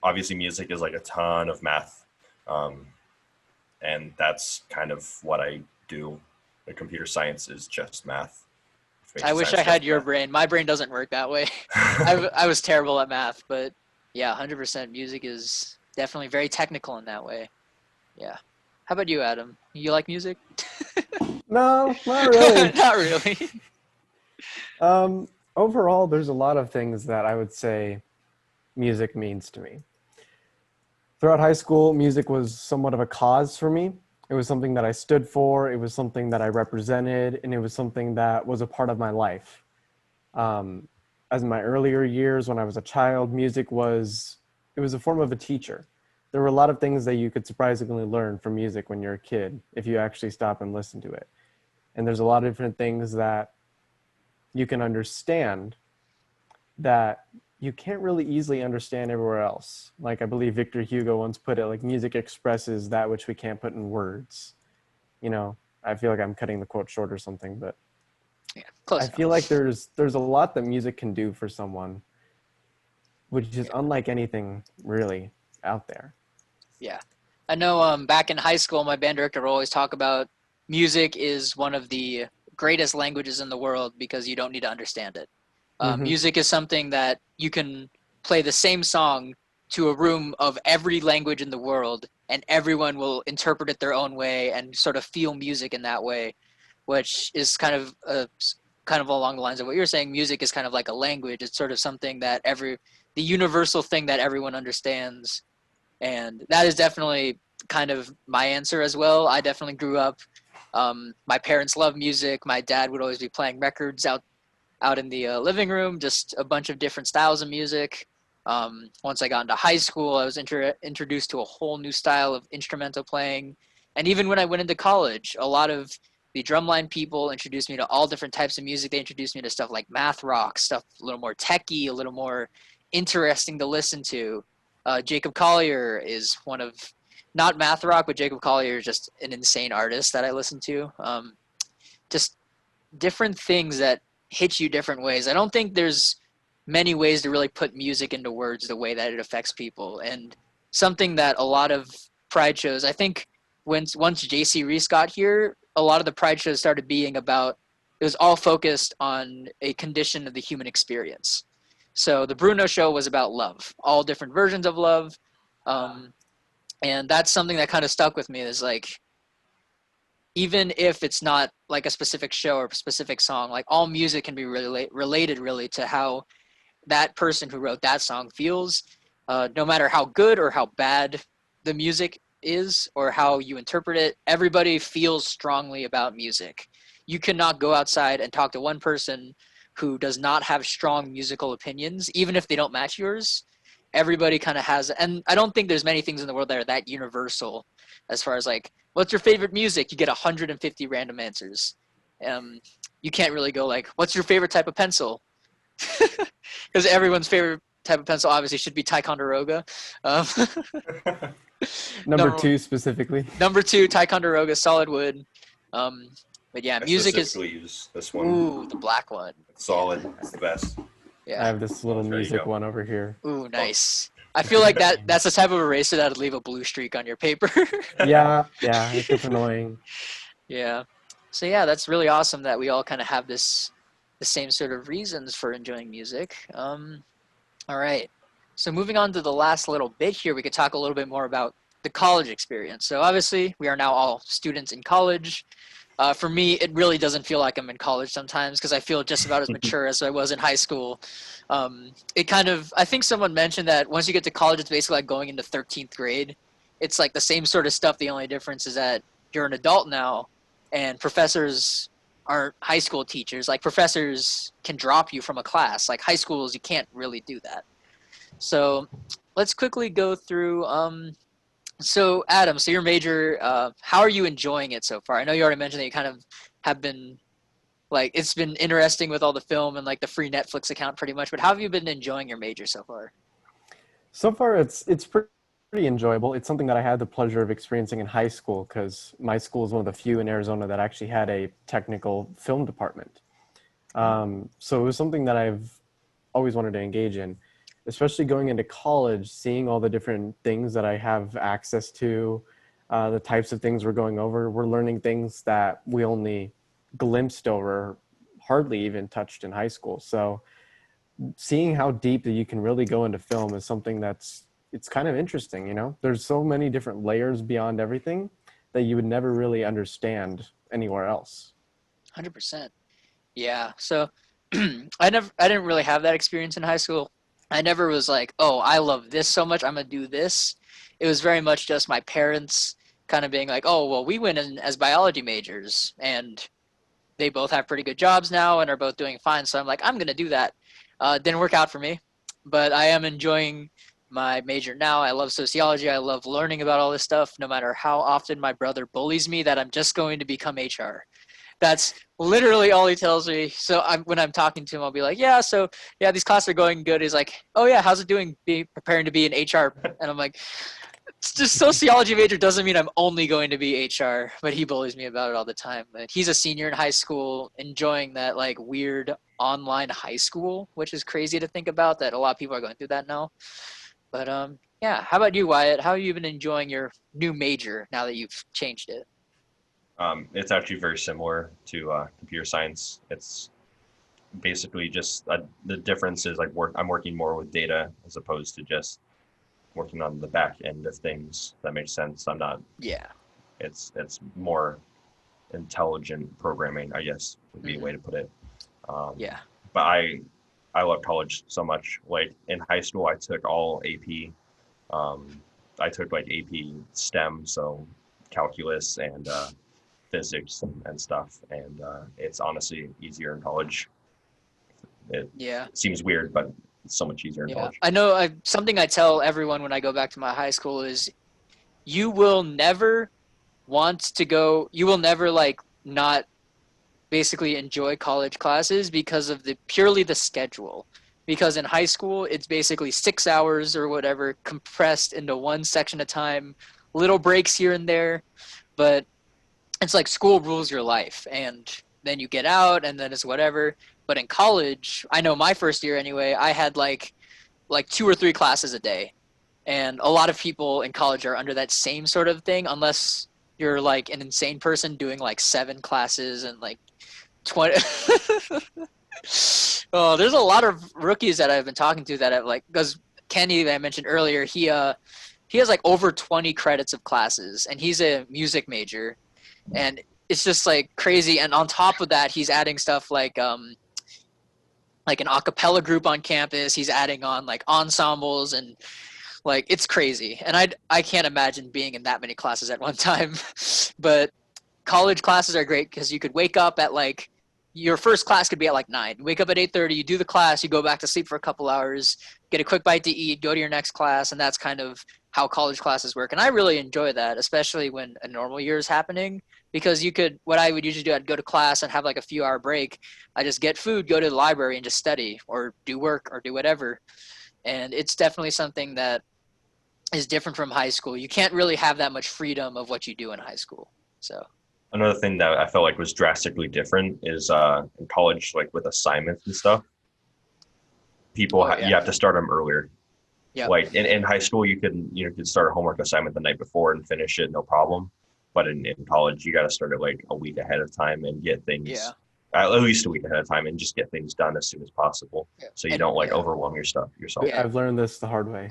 obviously music is like a ton of math, um, and that's kind of what I do. The computer science is just math. I Information wish science I had just your math. brain. My brain doesn't work that way. I was terrible at math, but yeah, 100% music is definitely very technical in that way. Yeah. How about you, Adam? You like music? No, not really. Not really. Overall, there's a lot of things that I would say music means to me. Throughout high school, music was somewhat of a cause for me. It was something that I stood for, it was something that I represented, and it was something that was a part of my life. Um, as in my earlier years, when I was a child, music was it was a form of a teacher. There were a lot of things that you could surprisingly learn from music when you're a kid if you actually stop and listen to it. And there's a lot of different things that you can understand that you can't really easily understand everywhere else. Like I believe Victor Hugo once put it, like music expresses that which we can't put in words. You know, I feel like I'm cutting the quote short or something, but Yeah, I close feel enough. like there's a lot that music can do for someone, which is Yeah. unlike anything really out there. Yeah. I know back in high school, my band director would always talk about music is one of the greatest languages in the world because you don't need to understand it. Hmm. Music is something that you can play the same song to a room of every language in the world, and everyone will interpret it their own way and sort of feel music in that way, which is kind of along the lines of what you're saying. Music is kind of like a language. It's sort of something that the universal thing that everyone understands, and that is definitely kind of my answer as well. I definitely grew up. My parents love music. My dad would always be playing records out in the living room, just a bunch of different styles of music. Once I got into high school, I was introduced to a whole new style of instrumental playing. And even when I went into college, a lot of the drumline people introduced me to all different types of music. They introduced me to stuff like math rock, stuff a little more techy, a little more interesting to listen to. Jacob Collier is one of, not math rock, but Jacob Collier is just an insane artist that I listen to. Just different things that hit you different ways. I don't think there's many ways to really put music into words the way that it affects people. And something that a lot of pride shows, I think once JC Reese got here, a lot of the pride shows started being about, it was all focused on a condition of the human experience. So the Bruno show was about love, all different versions of love. Um, and that's something that kind of stuck with me, is like, even if it's not like a specific show or a specific song, like all music can be related really to how that person who wrote that song feels, no matter how good or how bad the music is or how you interpret it. Everybody feels strongly about music. You cannot go outside and talk to one person who does not have strong musical opinions, even if they don't match yours. Everybody kind of has, and I don't think there's many things in the world that are that universal as far as like, what's your favorite music? You get 150 random answers. Um, you can't really go like, what's your favorite type of pencil? Because everyone's favorite type of pencil obviously should be Ticonderoga. Um, Number number two specifically. number two, Ticonderoga, solid wood. Um, but yeah, I music is, specifically use this one. ooh, the black one. It's solid. It's the best. I Yeah. have this little There you music go. one over here. Ooh, Oh, nice. I feel like that's the type of eraser that'd leave a blue streak on your paper. Yeah, it gets annoying. Yeah. So yeah, that's really awesome that we all kind of have the same sort of reasons for enjoying music. All right. So moving on to the last little bit here, we could talk a little bit more about the college experience. So obviously, we are now all students in college. For me, it really doesn't feel like I'm in college sometimes because I feel just about as mature as I was in high school. It kind of, I think someone mentioned that once you get to college, it's basically like going into 13th grade. It's like the same sort of stuff. The only difference is that you're an adult now, and professors aren't high school teachers. Like professors can drop you from a class. Like high schools, you can't really do that. So let's quickly go through So Adam, so your major, how are you enjoying it so far? I know you already mentioned that you kind of have been like it's been interesting with all the film and like the free Netflix account pretty much, but how have you been enjoying your major so far? So far, it's pretty enjoyable. It's something that I had the pleasure of experiencing in high school because my school is one of the few in Arizona that actually had a technical film department. So it was something that I've always wanted to engage in, especially going into college, seeing all the different things that I have access to, the types of things we're going over. We're learning things that we only glimpsed over, hardly even touched in high school. So seeing how deep that you can really go into film is something that's it's kind of interesting, you know? There's so many different layers beyond everything that you would never really understand anywhere else. 100%. Yeah. So I didn't really have that experience in high school. I never was like, oh, I love this so much, I'm gonna do this. It was very much just my parents kind of being like, oh, well, we went in as biology majors, and they both have pretty good jobs now and are both doing fine. So I'm like, I'm gonna do that. Didn't work out for me, but I am enjoying my major now. I love sociology. I love learning about all this stuff, no matter how often my brother bullies me that I'm just going to become HR. That's literally all he tells me. So when I'm talking to him, I'll be like, yeah, so yeah, these classes are going good. He's like, oh yeah, how's it doing? Preparing to be an HR, and I'm like, it's just sociology major doesn't mean I'm only going to be HR. But he bullies me about it all the time. But he's a senior in high school, enjoying that like weird online high school, which is crazy to think about. That a lot of people are going through that now. But yeah. How about you, Wyatt? How have you been enjoying your new major now that you've changed it? It's actually very similar to computer science. It's basically just the difference is like I'm working more with data as opposed to just working on the back end of things. That makes sense. I'm not. Yeah. It's more intelligent programming, I guess would be a way to put it. Um, Yeah. but I love college so much. Like in high school, I took all AP. I took like AP STEM, so calculus and physics and stuff. And it's honestly easier in college. It Yeah. seems weird, but it's so much easier in Yeah, college. I know. Something I tell everyone when I go back to my high school is you will never want to go, you will never like not basically enjoy college classes because of the purely the schedule. Because in high school, it's basically 6 hours or whatever compressed into one section at a time, little breaks here and there. But it's like school rules your life, and then you get out and then it's whatever. But in college, I know my first year anyway, I had like two or three classes a day. And a lot of people in college are under that same sort of thing, unless you're like an insane person doing like 7 classes and like 20. Oh, there's a lot of rookies that I've been talking to that have like, because Kenny that I mentioned earlier, he has like over 20 credits of classes, and he's a music major, and it's just like crazy. And on top of that, he's adding stuff like an a cappella group on campus. He's adding on like ensembles, and like it's crazy. And I can't imagine being in that many classes at one time. But college classes are great because you could wake up at like your first class could be at like 9. You wake up at 8:30, you do the class, you go back to sleep for a couple hours, get a quick bite to eat, go to your next class, and that's kind of how college classes work. And I really enjoy that, especially when a normal year is happening, because you could what I would usually do, I'd go to class and have like a few hour break. I just get food, go to the library and just study or do work or do whatever. And it's definitely something that is different from high school. You can't really have that much freedom of what you do in high school. So Another thing that I felt like was drastically different is in college, like with assignments and stuff, oh you yeah. have to start them earlier. Yep. Like in high school, you could start a homework assignment the night before and finish it, no problem. But in college, you got to start it like a week ahead of time and get Yeah. things at least a week ahead of time and just get things done as soon as possible, Yeah. so you And don't like yeah. overwhelm your stuff yourself. Yeah. I've learned this the hard way.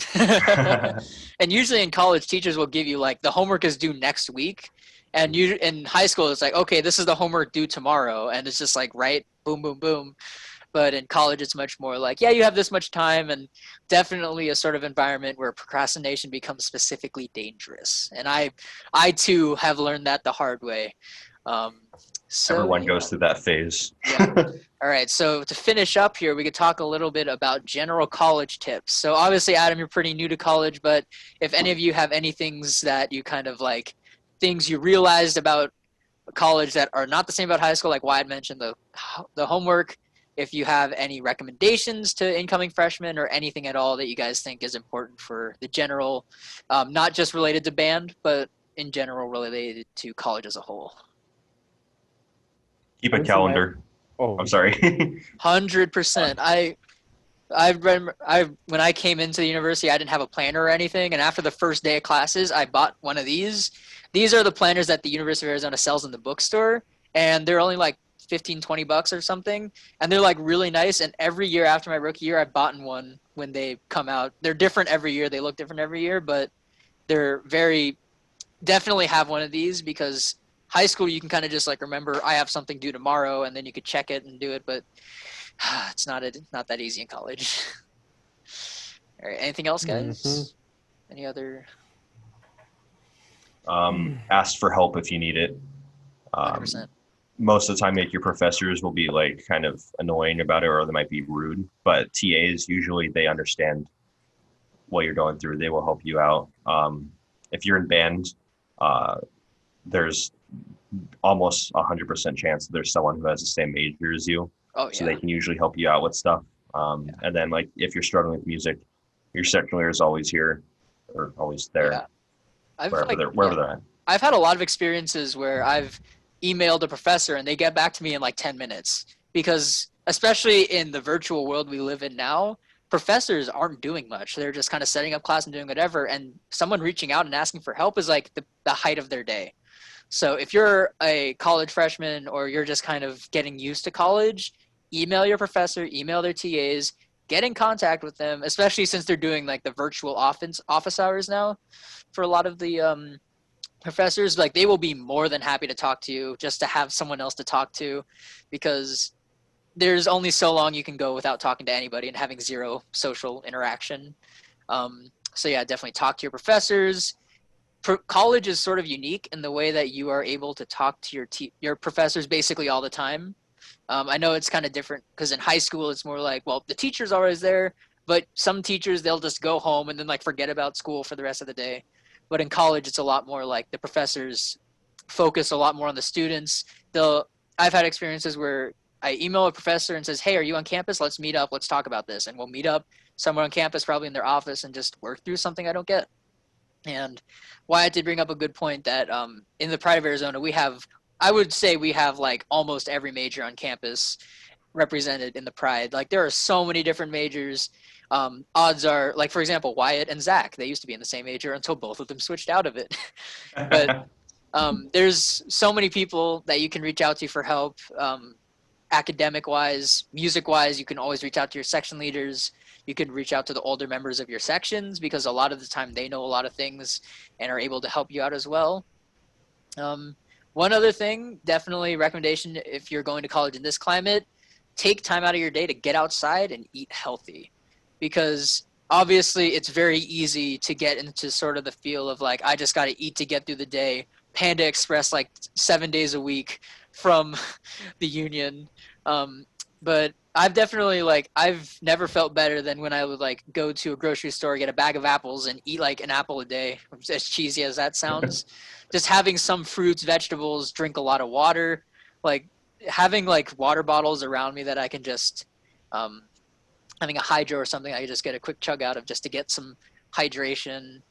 And usually in college, teachers will give you like the homework is due next week. And you in high school, it's like, okay, this is the homework due tomorrow. And it's just like, right, boom, boom, boom. But in college, it's much more like, yeah, you have this much time, and definitely a sort of environment where procrastination becomes specifically dangerous. And I too have learned that the hard way. Um, so Everyone yeah, goes through that phase. yeah. All right. So to finish up here, we could talk a little bit about general college tips. So obviously, Adam, you're pretty new to college, but if any of you have any things that you kind of like, things you realized about college that are not the same about high school, like Wyatt mentioned, the homework. If you have any recommendations to incoming freshmen or anything at all that you guys think is important for the general, not just related to band, but in general related to college as a whole. Keep I a would say my calendar. oh, I'm I'm sorry. sorry. 100%. I when I came into the university, I didn't have a planner or anything, and after the first day of classes, I bought one of these. These are the planners that the University of Arizona sells in the bookstore, and they're only like 15, $20 or something, and they're like really nice. And every year after my rookie year, I've bought one when they come out. They're different every year. They look different every year, but they're very definitely have one of these because high school you can kind of just like remember I have something due tomorrow, and then you could check it and do it, but not that easy in college. All right, anything else, Hmm. guys? Any other? Ask for help if you need it. Um, 100%. Most of the time, like your professors will be like kind of annoying about it, or they might be rude. But TAs usually they understand what you're going through. They will help you out. If you're in band, uh, there's almost 100% chance that there's someone who has the same major as you, Oh so yeah, they can usually help you out with stuff. yeah, And then like if you're struggling with music, your section leader is always here or always there yeah. I've like wherever yeah, they're at. I've had a lot of experiences where I've emailed a professor and they get back to me in like 10 minutes because especially in the virtual world we live in now, professors aren't doing much. They're just kind of setting up class and doing whatever, and someone reaching out and asking for help is like the height of their day. So if you're a college freshman or you're just kind of getting used to college, email your professor, email their TAs, get in contact with them, especially since they're doing like the virtual office hours now for a lot of the professors. Like they will be more than happy to talk to you just to have someone else to talk to because there's only so long you can go without talking to anybody and having zero social interaction. So yeah, definitely talk to your professors. College is sort of unique in the way that you are able to talk to your professors basically all the time. I know it's kind of different because in high school it's more like, well, the teacher's always there, but some teachers they'll just go home and then like forget about school for the rest of the day. But in college, it's a lot more like the professors focus a lot more on the students. They'll I've had experiences where I email a professor and says, "Hey, are you on campus? Let's meet up. Let's talk about this." And we'll meet up somewhere on campus, probably in their office, and just work through something I don't get. And Wyatt did bring up a good point that in the Pride of Arizona, I would say we have like almost every major on campus represented in the Pride. Like there are so many different majors. Odds are, like for example, Wyatt and Zach, they used to be in the same major until both of them switched out of it. But there's so many people that you can reach out to for help. Academic wise, music wise, you can always reach out to your section leaders. You can reach out to the older members of your sections because a lot of the time they know a lot of things and are able to help you out as well. Um, One other thing, definitely recommendation if you're going to college in this climate, take time out of your day to get outside and eat healthy because obviously it's very easy to get into sort of the feel of like I just got to eat to get through the day. Panda Express like 7 days a week from the union. Um, but I've never felt better than when I would like go to a grocery store, get a bag of apples, and eat like an apple a day. As cheesy as that sounds, just having some fruits, vegetables, drink a lot of water, like having like water bottles around me that I can just um, having a hydro or something I can just get a quick chug out of just to get some hydration.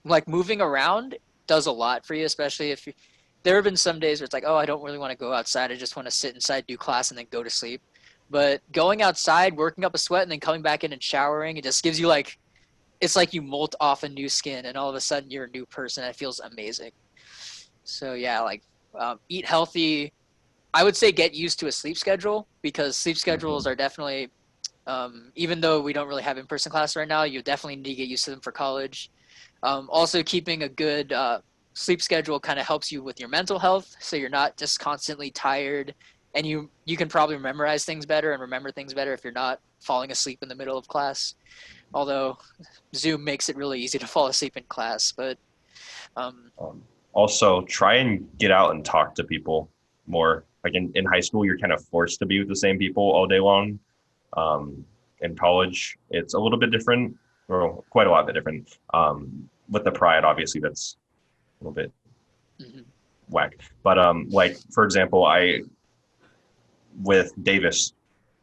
Like moving around does a lot for you, especially if you. There have been some days where it's like, oh, I don't really want to go outside. I just want to sit inside, do class, and then go to sleep. But going outside, working up a sweat, and then coming back in and showering, it just gives you like it's like you molt off a new skin, and all of a sudden you're a new person. And it feels amazing. So yeah, like eat healthy. I would say get used to a sleep schedule because sleep schedules Mhm. are definitely, even though we don't really have in-person class right now, you definitely need to get used to them for college. Also, keeping a good sleep schedule kind of helps you with your mental health, so you're not just constantly tired, and you can probably memorize things better and remember things better if you're not falling asleep in the middle of class. Although Zoom makes it really easy to fall asleep in class, but um, Um, Also, try and get out and talk to people more. Like in high school, you're kind of forced to be with the same people all day long. In college, it's a little bit different, or quite a lot bit different. With the pride, obviously, that's a little bit Mm-hmm. whack. But like for example, I with Davis,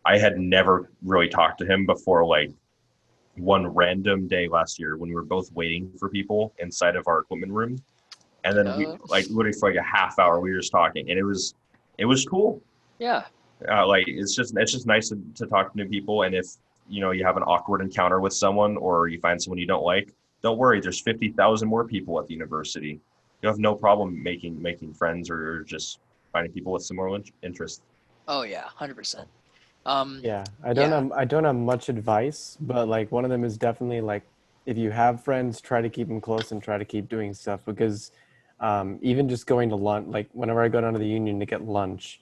I had never really talked to him before like one random day last year when we were both waiting for people inside of our equipment room. And then we Uh, like literally for like a half hour we were just talking and it was cool. yeah. Like it's just nice to talk to new people. And if you have an awkward encounter with someone or you find someone you don't like, don't worry, there's 50,000 more people at the university. You have no problem making friends or just finding people with similar interests. Oh yeah, 100%. Yeah, Yeah. I don't have much advice, but like one of them is definitely like if you have friends, try to keep them close and try to keep doing stuff because even just going to lunch, like whenever I go down to the Union to get lunch,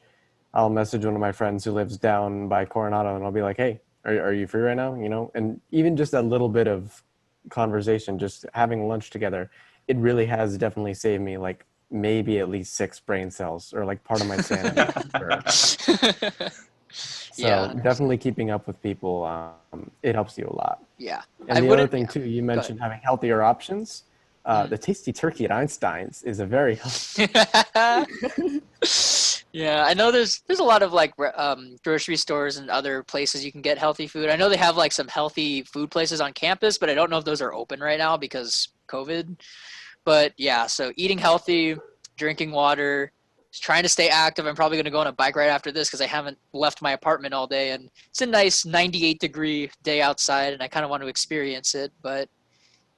I'll message one of my friends who lives down by Coronado and I'll be like, "Hey, are you free right now?" You know, and even just a little bit of conversation, just having lunch together, it really has definitely saved me like maybe at least 6 brain cells or like part of my sanity for sure. Yeah, So 100%. definitely keeping up with people, it helps you a lot. Yeah. I And the other wouldn't, thing yeah. too, you Go ahead. mentioned having healthier options. Mm. The tasty turkey at Einstein's is a very Yeah, I know there's a lot of like grocery stores and other places you can get healthy food. I know they have like some healthy food places on campus, but I don't know if those are open right now because COVID. But yeah, so eating healthy, drinking water, just trying to stay active. I'm probably going to go on a bike ride after this because I haven't left my apartment all day, and it's a nice 98-degree day outside, and I kind of want to experience it. But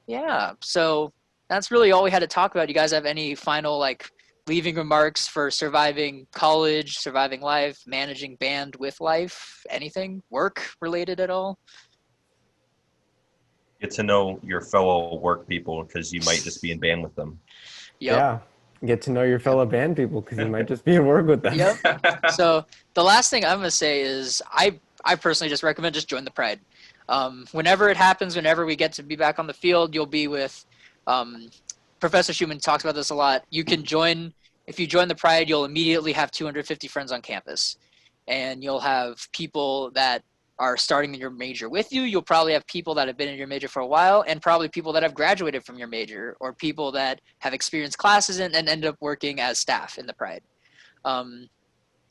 yeah, so that's really all we had to talk about. You guys have any final like leaving remarks for surviving college, surviving life, managing band with life, anything work related at all? Get to know your fellow work people because you might just be in band with them. Yep. yeah. Get to know your Yep. fellow band people because you might just be at work with them. Yep. So the last thing I'm gonna say is I personally just recommend just join the Pride. Whenever it happens, whenever we get to be back on the field, you'll be with um, Professor Schumann talks about this a lot. You can join if you join the Pride, you'll immediately have 250 friends on campus, and you'll have people that are starting your major with you. You'll probably have people that have been in your major for a while, and probably people that have graduated from your major, or people that have experienced classes and end up working as staff in the Pride. Um,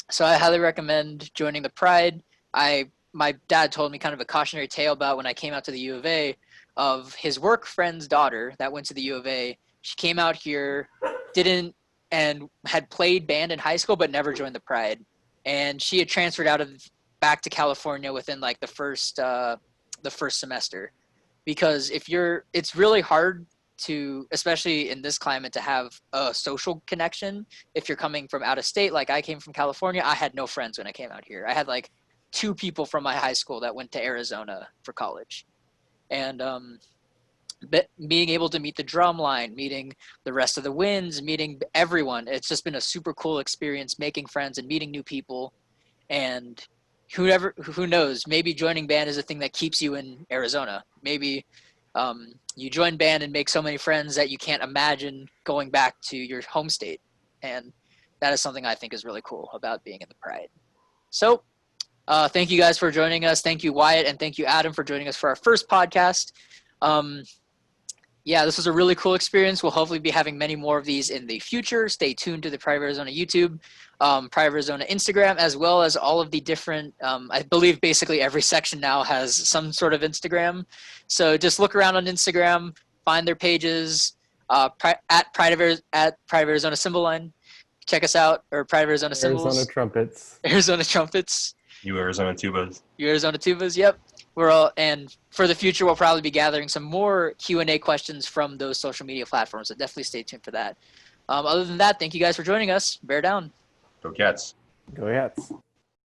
so I highly recommend joining the Pride. My dad told me kind of a cautionary tale about when I came out to the U of A of his work friend's daughter that went to the U of A. She came out here, didn't and had played band in high school but never joined the Pride, and she had transferred out of back to California within like the first semester because if you're it's really hard to especially in this climate to have a social connection if you're coming from out of state. Like I came from California, I had no friends when I came out here. I had like 2 people from my high school that went to Arizona for college, and being able to meet the drum line, meeting the rest of the winds, meeting everyone, it's just been a super cool experience making friends and meeting new people. And who knows, maybe joining band is a thing that keeps you in Arizona. Maybe you join band and make so many friends that you can't imagine going back to your home state, and that is something I think is really cool about being in the Pride. So thank you guys for joining us. Thank you, Wyatt, and thank you, Adam, for joining us for our first podcast. um, yeah, this was a really cool experience. We'll hopefully be having many more of these in the future. Stay tuned to the Private Arizona YouTube, Private Arizona Instagram, as well as all of the different, I believe basically every section now has some sort of Instagram. So just look around on Instagram, find their pages, at Private Arizona Cymbal Line. Check us out, or Private Arizona Arizona Cymbals, trumpets. Arizona Trumpets, You Arizona tubas. Arizona Tubas. Yep. We're all, and for the future, we'll probably be gathering some more Q&A questions from those social media platforms. So definitely stay tuned for that. Other than that, thank you guys for joining us. Bear down. Go Cats. Go Yats.